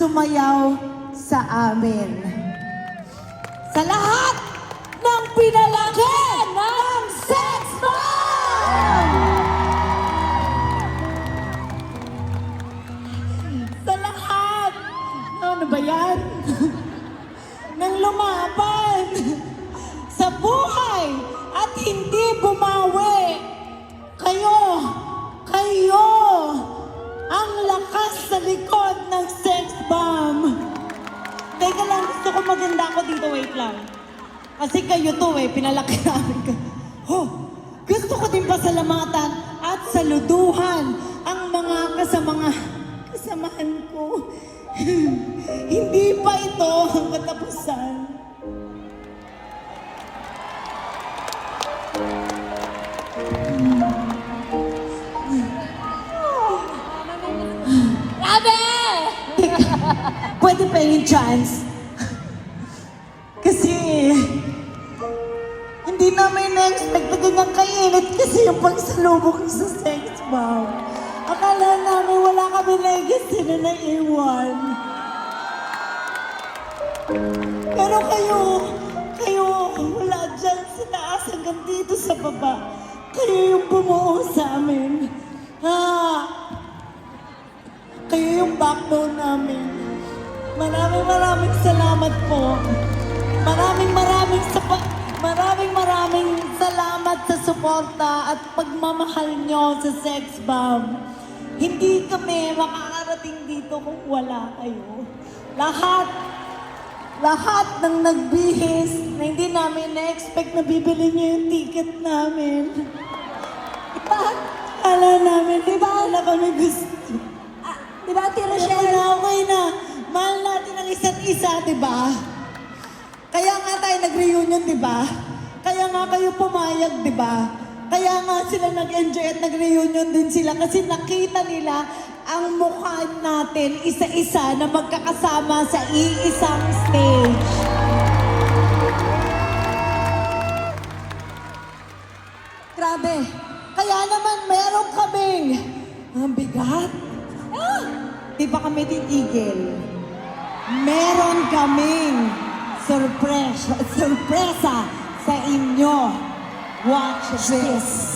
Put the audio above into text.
sumayaw sa amin. Sa lahat ng pinalaki ng Sex Bomb! Sa lahat, ano ba yan? Nang lumaban sa buhay at hindi bumawi. Kayo, ang lakas sa likod ng Sex Bomb. Teka lang, gusto ko maganda ako dito, wait lang. Kasi kayo to pinalaki namin ka. Gusto ko din pasalamatan at saluduhan ang mga kasamahan ko. Hindi pa ito ang katapusan. Grabe! Pwede pa yung chance. Kasi, hindi namin na-expect na ganyang kainit kasi yung pagsalubok sa Sex Bomb. Akala namin wala kami legacy na naiwan. Pero kayo, wala dyan sa taas hanggang dito sa baba. Kayo yung bumuo sa amin. Kayo yung backbone namin. Maraming salamat po. Maraming salamat sa suporta at pagmamahal nyo sa Sex Bomb. Hindi kami makakarating dito kung wala kayo. Lahat ng nagbihis na hindi namin na-expect na bibili nyo yung ticket namin. Akala namin, di ba na kami gusto? Di ba, Ate Rochelle? Okay na. Mahal natin ang isa't isa, di ba? Kaya nga tayo nag-reunion, di ba? Kaya nga kayo pumayag, di ba? Kaya nga sila nag-enjoy at nag-reunion din sila kasi nakita nila ang mukha natin isa-isa na magkakasama sa iisang stage. Grabe. Kaya naman meron kaming ang bigat. Di ba kami titigil? Meron kaming sorpresa sa inyo. Watch this.